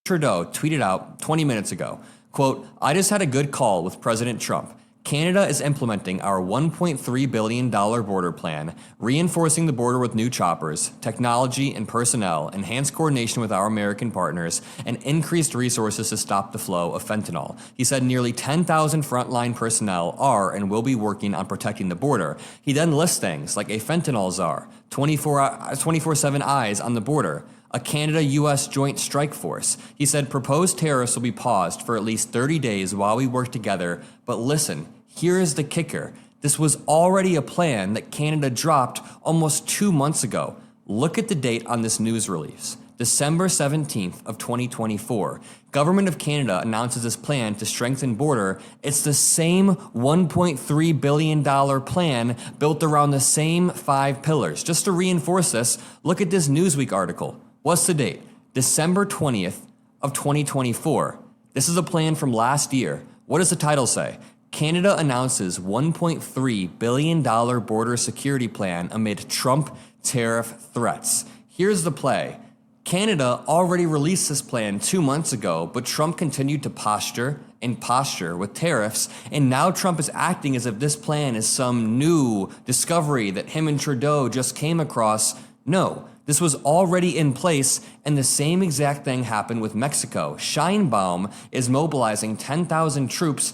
Trudeau tweeted out 20 minutes ago, quote, "I just had a good call with President Trump. Canada is implementing our $1.3 billion border plan, reinforcing the border with new choppers, technology and personnel, enhanced coordination with our American partners, and increased resources to stop the flow of fentanyl." He said nearly 10,000 frontline personnel are and will be working on protecting the border. He then lists things like a fentanyl czar, 24/7 eyes on the border, a Canada-U.S. joint strike force. He said proposed tariffs will be paused for at least 30 days while we work together. But listen, here is the kicker. This was already a plan that Canada dropped almost 2 months ago. Look at the date on this news release. December 17th of 2024. Government of Canada announces this plan to strengthen border. It's the same $1.3 billion plan built around the same 5 pillars. Just to reinforce this, look at this Newsweek article. What's the date? December 20th of 2024. This is a plan from last year. What does the title say? Canada announces $1.3 billion border security plan amid Trump tariff threats. Here's the play. Canada already released this plan 2 months ago, but Trump continued to posture with tariffs, and now Trump is acting as if this plan is some new discovery that him and Trudeau just came across. No, this was already in place, and the same exact thing happened with Mexico. Sheinbaum is mobilizing 10,000 troops,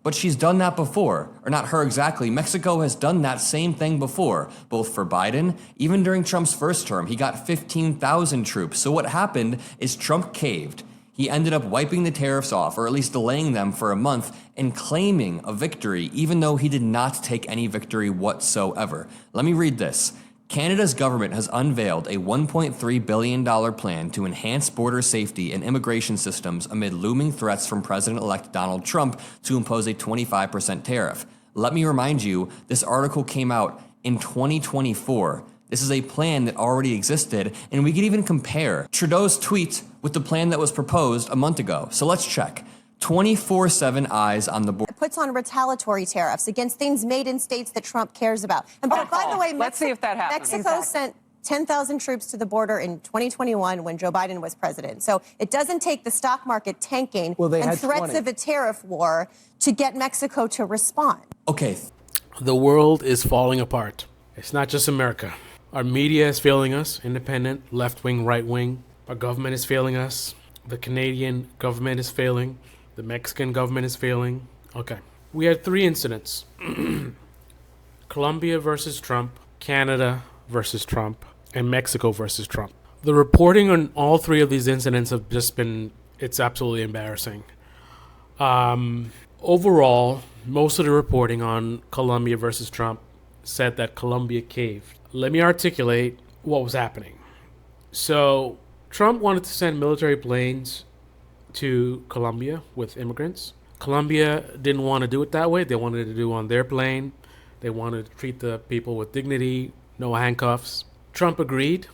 but she's done that before. Or not her exactly. Mexico has done that same thing before, both for Biden. Even during Trump's first term, he got 15,000 troops. So what happened is Trump caved. He ended up wiping the tariffs off, or at least delaying them for a month, and claiming a victory, even though he did not take any victory whatsoever. Let me read this. Canada's government has unveiled a $1.3 billion plan to enhance border safety and immigration systems amid looming threats from President-elect Donald Trump to impose a 25% tariff. Let me remind you, this article came out in 2024. This is a plan that already existed, and we could even compare Trudeau's tweet with the plan that was proposed a month ago. So let's check. 24/7 eyes on the border. Puts on retaliatory tariffs against things made in states that Trump cares about. And by the way, let's see if that happens. Mexico sent 10,000 troops to the border in 2021 when Joe Biden was president. So it doesn't take the stock market tanking and threats of a tariff war to get Mexico to respond. Okay. The world is falling apart. It's not just America. Our media is failing us, independent, left-wing, right-wing. Our government is failing us. The Canadian government is failing. The Mexican government is failing. Okay. We had 3 incidents. Colombia versus Trump, Canada versus Trump, and Mexico versus Trump. The reporting on all 3 of these incidents have just been, it's absolutely embarrassing. Overall, most of the reporting on Colombia versus Trump said that Colombia caved. Let me articulate what was happening. So, Trump wanted to send military planes to Colombia with immigrants. Colombia didn't want to do it that way. They wanted to do it on their plane. They wanted to treat the people with dignity, no handcuffs. Trump agreed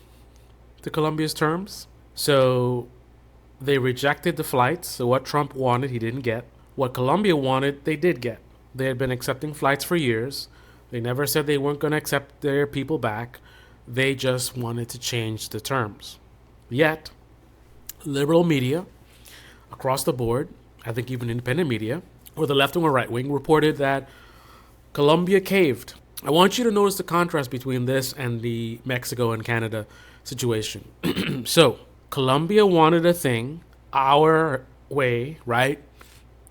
to Colombia's terms. So they rejected the flights. So what Trump wanted, he didn't get. What Colombia wanted, they did get. They had been accepting flights for years. They never said they weren't going to accept their people back. They just wanted to change the terms. Yet, liberal media across the board, I think even independent media, or the left wing or right wing, reported that Colombia caved. I want you to notice the contrast between this and the Mexico and Canada situation. So, Colombia wanted a thing our way, right?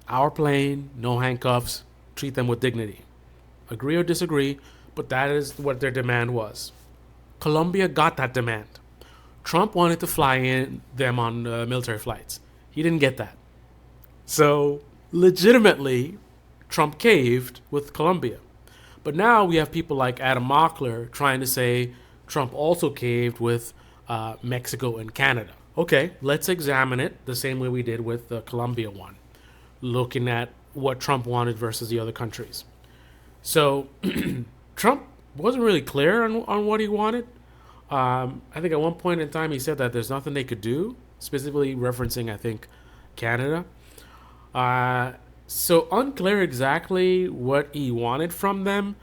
Our plane, no handcuffs, treat them with dignity. Agree or disagree, but that is what their demand was. Colombia got that demand. Trump wanted to fly in them on military flights. He didn't get that. So, legitimately, Trump caved with Colombia. But now we have people like Adam Mockler trying to say Trump also caved with Mexico and Canada. Okay, let's examine it the same way we did with the Colombia one, looking at what Trump wanted versus the other countries. So, Trump wasn't really clear on what he wanted. I think at one point in time he said that there's nothing they could do, specifically referencing, I think, Canada. So unclear exactly what he wanted from them.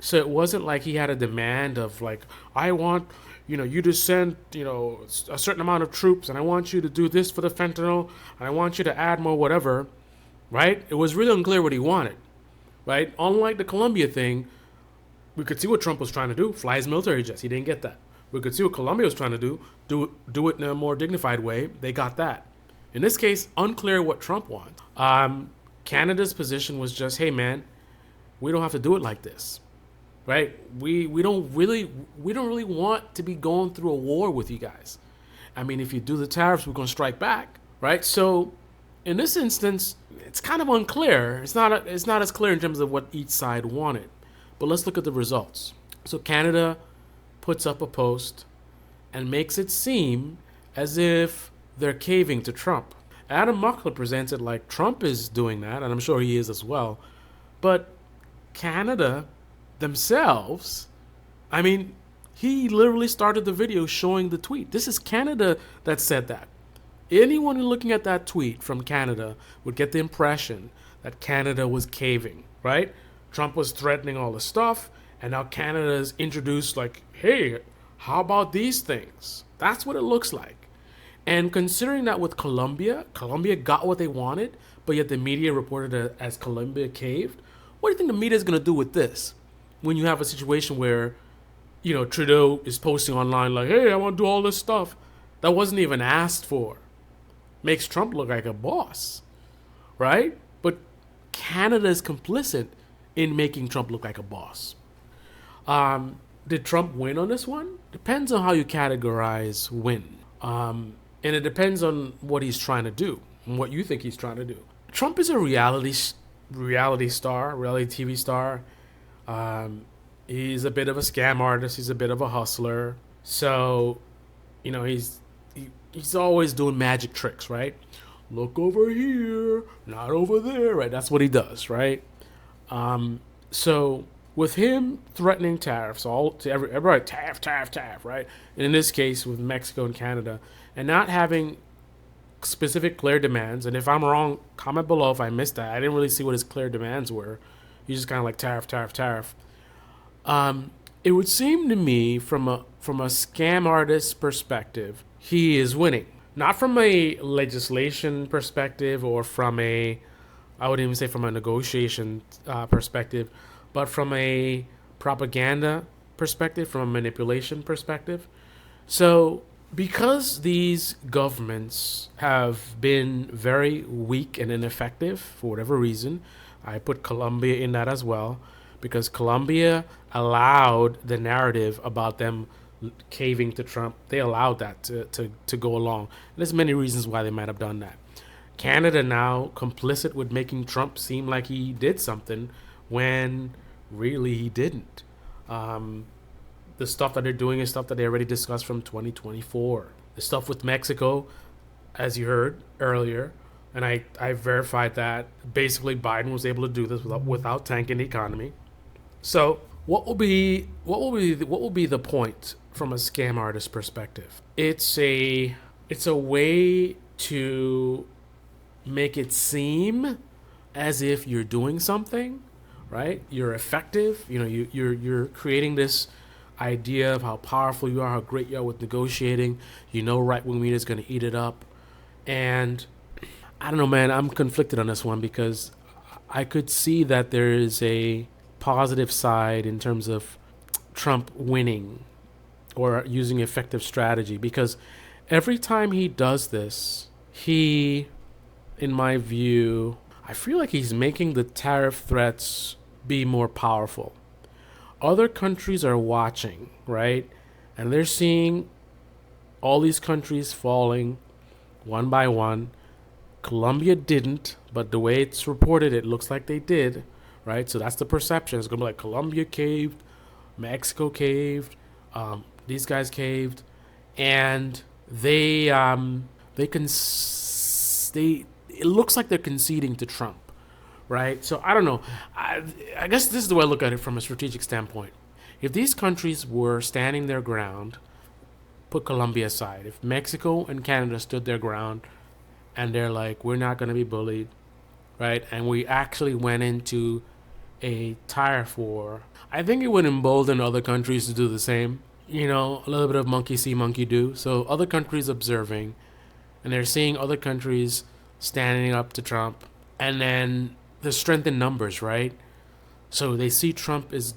So it wasn't like he had a demand of like, I want you just sent, a certain amount of troops, and I want you to do this for the fentanyl, and I want you to add more whatever, right? It was really unclear what he wanted, right? Unlike the Colombia thing, we could see what Trump was trying to do, fly his military jets. He didn't get that. We could see what Colombia was trying to do it in a more dignified way. They got that. In this case, unclear what Trump wants. Canada's position was just, hey man, we don't have to do it like this, right? We don't really want to be going through a war with you guys. I mean, if you do the tariffs, we're going to strike back, right? So, in this instance, it's kind of unclear. It's not as clear in terms of what each side wanted. But let's look at the results. So Canada puts up a post and makes it seem as if they're caving to Trump. Adam Muckler presents it like Trump is doing that, and I'm sure he is as well. But Canada themselves, I mean, he literally started the video showing the tweet. This is Canada that said that. Anyone looking at that tweet from Canada would get the impression that Canada was caving, right? Trump was threatening all the stuff, and now Canada is introduced like, hey, how about these things? That's what it looks like. And considering that with Colombia got what they wanted, but yet the media reported it as Colombia caved, what do you think the media is going to do with this? When you have a situation where, Trudeau is posting online like, hey, I want to do all this stuff that wasn't even asked for. Makes Trump look like a boss, right? But Canada is complicit in making Trump look like a boss. Did Trump win on this one? Depends on how you categorize win. And it depends on what he's trying to do and what you think he's trying to do. Trump is a reality star, reality TV star. He's a bit of a scam artist. He's a bit of a hustler. So, he's always doing magic tricks, right? Look over here, not over there, right? That's what he does, right? So with him threatening tariffs, all to everybody, tariff, right? And in this case, with Mexico and Canada, and not having specific clear demands. And if I'm wrong, comment below if I missed that. I didn't really see what his clear demands were. He's just kind of like tariff. It would seem to me from a scam artist perspective, he is winning. Not from a legislation perspective or from I wouldn't even say from a negotiation perspective, but from a propaganda perspective, from a manipulation perspective. So because these governments have been very weak and ineffective for whatever reason, I put Colombia in that as well, because Colombia allowed the narrative about them caving to Trump. They allowed that to go along. And there's many reasons why they might have done that. Canada now complicit with making Trump seem like he did something when really he didn't. The stuff that they're doing is stuff that they already discussed from 2024. The stuff with Mexico, as you heard earlier, and I verified that basically Biden was able to do this without tanking the economy. So what will be the point from a scam artist perspective? It's a way to make it seem as if you're doing something, right? You're effective. You're creating this idea of how powerful you are, how great you are with negotiating. Right-wing media is going to eat it up. And I don't know, man, I'm conflicted on this one because I could see that there is a positive side in terms of Trump winning or using effective strategy, because every time he does this, he, in my view, I feel like he's making the tariff threats be more powerful. Other countries are watching, right? And they're seeing all these countries falling one by one. Colombia didn't, but the way it's reported, it looks like they did, right? So that's the perception. It's going to be like Colombia caved, Mexico caved, these guys caved, and it looks like they're conceding to Trump, right? So I don't know. I guess this is the way I look at it from a strategic standpoint. If these countries were standing their ground, put Colombia aside, if Mexico and Canada stood their ground and they're like, we're not going to be bullied, right? And we actually went into a tariff war, I think it would embolden other countries to do the same. a little bit of monkey see, monkey do. So other countries observing, and they're seeing other countries standing up to Trump, and then the strength in numbers, right? So they see Trump is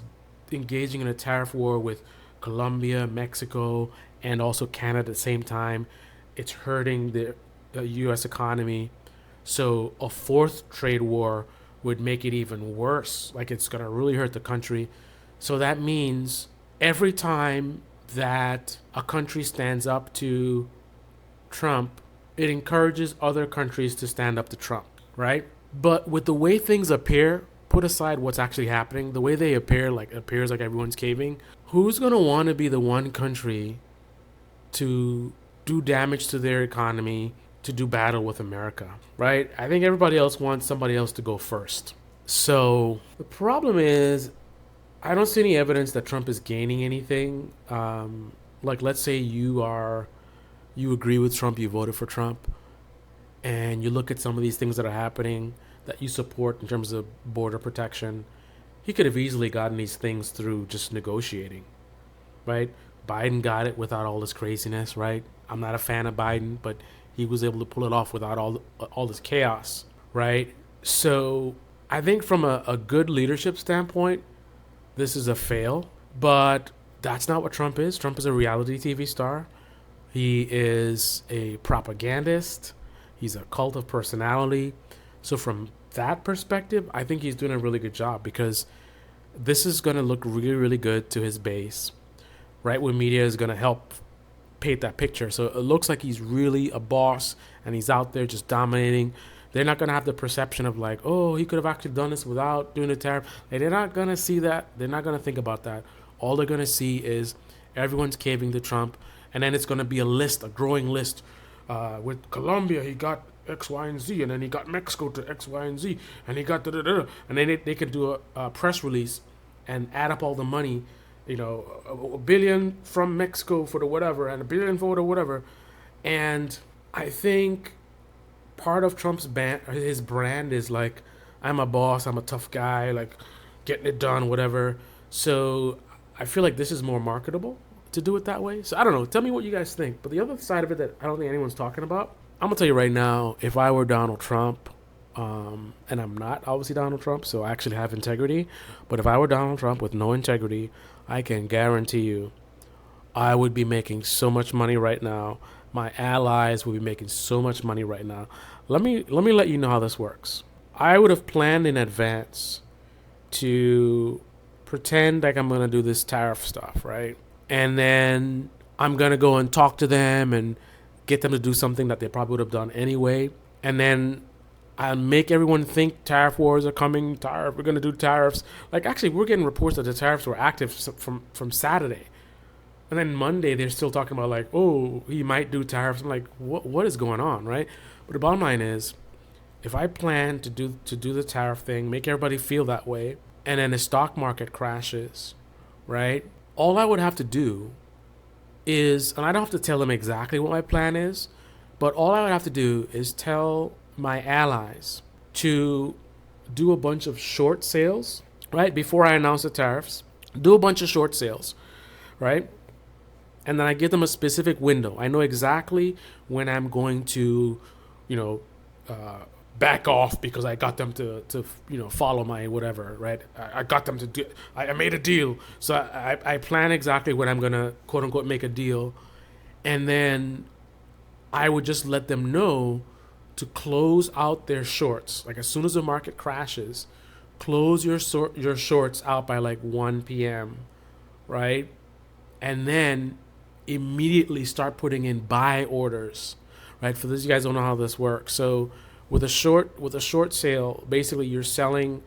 engaging in a tariff war with Colombia, Mexico, and also Canada at the same time. It's hurting the U.S. economy. So a fourth trade war would make it even worse. Like, it's going to really hurt the country. So that means every time that a country stands up to Trump, it encourages other countries to stand up to Trump, right? But with the way things appear, put aside what's actually happening, the way they appear, like appears like everyone's caving, who's going to want to be the one country to do damage to their economy, to do battle with America, right? I think everybody else wants somebody else to go first. So the problem is, I don't see any evidence that Trump is gaining anything. Like, let's say you agree with Trump, you voted for Trump, and you look at some of these things that are happening that you support in terms of border protection. He could have easily gotten these things through just negotiating, right? Biden got it without all this craziness, right? I'm not a fan of Biden, but he was able to pull it off without all this chaos, right? So I think from a good leadership standpoint, this is a fail, but that's not what Trump is. Trump is a reality TV star. He is a propagandist. He's a cult of personality. So from that perspective, I think he's doing a really good job, because this is going to look really, really good to his base. Right-wing media is going to help paint that picture. So it looks like he's really a boss and he's out there just dominating. They're not going to have the perception of like, oh, he could have actually done this without doing a tariff. Like, they're not going to see that. They're not going to think about that. All they're going to see is everyone's caving to Trump. And then it's going to be a growing list. With Colombia, he got X, Y, and Z. And then he got Mexico to X, Y, and Z. And he got da-da-da. And then they can do a press release and add up all the money. A billion from Mexico for the whatever, and a billion for the whatever. And I think part of Trump's his brand is like, I'm a boss, I'm a tough guy, like getting it done, whatever. So I feel like this is more marketable to do it that way. So I don't know. Tell me what you guys think. But the other side of it that I don't think anyone's talking about, I'm going to tell you right now, if I were Donald Trump, and I'm not obviously Donald Trump, so I actually have integrity. But if I were Donald Trump with no integrity, I can guarantee you I would be making so much money right now. My allies would be making so much money right now. Let me let you know how this works. I would have planned in advance to pretend like I'm going to do this tariff stuff, right? And then I'm going to go and talk to them and get them to do something that they probably would have done anyway. And then I'll make everyone think tariff wars are coming. We're going to do tariffs. Like, actually, we're getting reports that the tariffs were active from Saturday. And then Monday, they're still talking about, like, oh, he might do tariffs. I'm like, what is going on, right? But the bottom line is, if I plan to do the tariff thing, make everybody feel that way, and then the stock market crashes, right? All I would have to do is, and I don't have to tell them exactly what my plan is, but all I would have to do is tell my allies to do a bunch of short sales, right? Before I announce the tariffs, do a bunch of short sales, right? And then I give them a specific window. I know exactly when I'm going to, back off because I got them to follow my whatever, right? I got them to do, I made a deal. So I plan exactly when I'm going to, quote unquote, make a deal. And then I would just let them know to close out their shorts. Like, as soon as the market crashes, close your shorts out by like 1 p.m., right? And then immediately start putting in buy orders, right? For those of you guys don't know how this works. So with a short sale, basically you're selling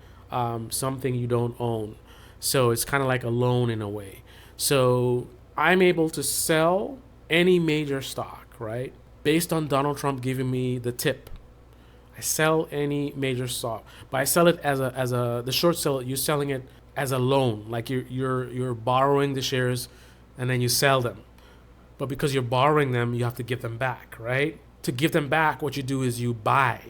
something you don't own. So it's kind of like a loan in a way. So I'm able to sell any major stock, right? Based on Donald Trump giving me the tip. I sell any major stock, but I sell it as the short sell. You're selling it as a loan, like you're borrowing the shares, and then you sell them. But because you're borrowing them, you have to give them back, right? To give them back, what you do is you buy.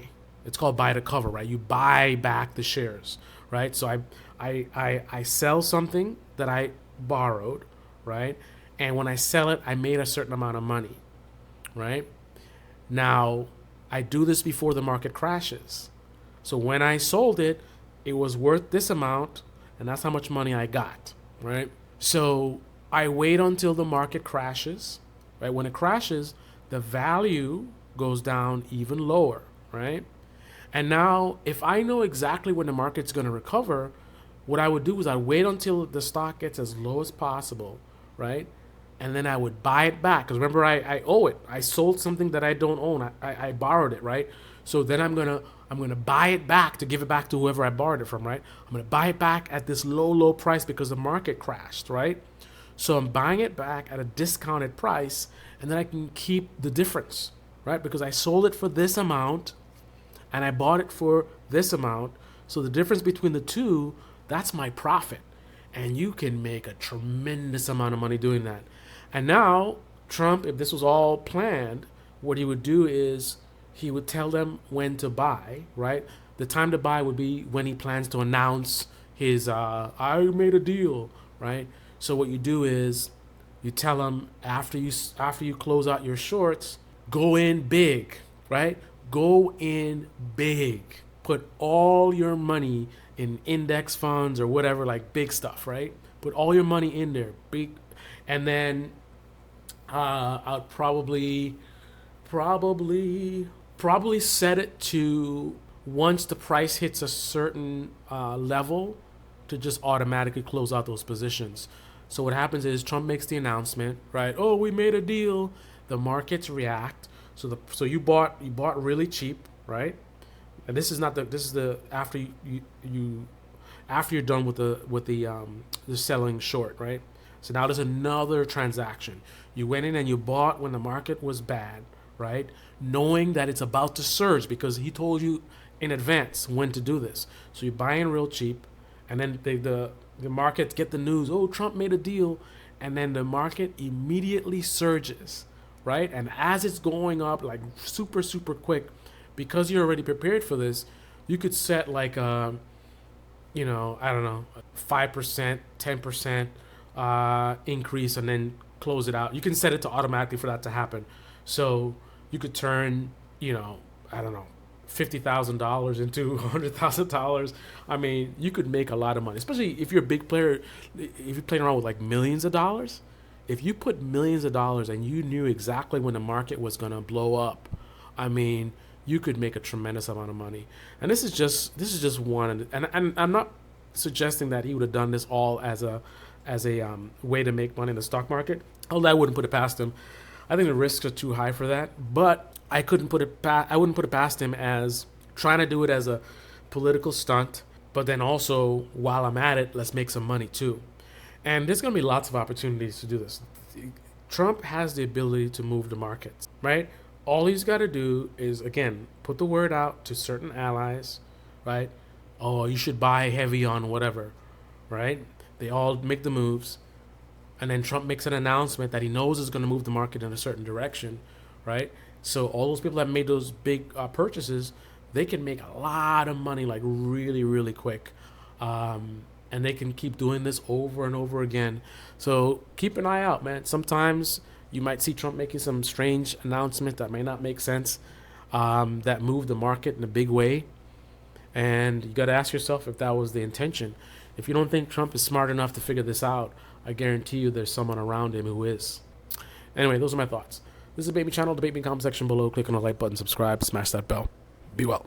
It's called buy to cover, right? You buy back the shares, right? So I sell something that I borrowed, right? And when I sell it, I made a certain amount of money, right? Now, I do this before the market crashes. So when I sold it, it was worth this amount, and that's how much money I got, right? So I wait until the market crashes, right? When it crashes, the value goes down even lower, right? And now, if I know exactly when the market's going to recover, what I would do is I'd wait until the stock gets as low as possible, right? And then I would buy it back. Because remember, I owe it. I sold something that I don't own. I borrowed it, right? So then I'm gonna buy it back to give it back to whoever I borrowed it from, right? I'm gonna buy it back at this low price because the market crashed, right? So I'm buying it back at a discounted price, and then I can keep the difference, right? Because I sold it for this amount, and I bought it for this amount. So the difference between the two, that's my profit. And you can make a tremendous amount of money doing that. And now, Trump, if this was all planned, what he would do is he would tell them when to buy, right? The time to buy would be when he plans to announce his, I made a deal, right? So what you do is you tell them after you close out your shorts, go in big, right? Go in big. Put all your money in index funds or whatever, like big stuff, right? Put all your money in there, big, and then I'll probably set it to once the price hits a certain level to just automatically close out those positions. So what happens is Trump makes the announcement, right? Oh, we made a deal. The markets react. So you bought really cheap, right? And this is after after you're done with the selling short, right? So now there's another transaction. You went in and you bought when the market was bad, right? Knowing that it's about to surge because he told you in advance when to do this. So you're buying real cheap, and then the markets get the news, oh, Trump made a deal, and then the market immediately surges, right? And as it's going up like super, super quick, because you're already prepared for this, you could set like I don't know, 5%, 10% increase, and then close it out. You can set it to automatically for that to happen. So you could turn, I don't know, $50,000 into $100,000. I mean, you could make a lot of money, especially if you're a big player. If you're playing around with like millions of dollars, if you put millions of dollars and you knew exactly when the market was gonna blow up, I mean, you could make a tremendous amount of money. And this is just one. And I'm not suggesting that he would have done this all as a way to make money in the stock market. Although I wouldn't put it past him. I think the risks are too high for that. But I wouldn't put it past him as trying to do it as a political stunt. But then also, while I'm at it, let's make some money too. And there's going to be lots of opportunities to do this. Trump has the ability to move the markets, right? All he's got to do is, again, put the word out to certain allies, right? Oh, you should buy heavy on whatever, right? They all make the moves. And then Trump makes an announcement that he knows is going to move the market in a certain direction, right? So all those people that made those big purchases, they can make a lot of money like really, really quick. And they can keep doing this over and over again. So keep an eye out, man. Sometimes you might see Trump making some strange announcement that may not make sense, that move the market in a big way. And you got to ask yourself if that was the intention. If you don't think Trump is smart enough to figure this out, I guarantee you there's someone around him who is. Anyway, those are my thoughts. This is the Debate Me channel. Debate Me in the comment section below. Click on the like button, subscribe, smash that bell. Be well.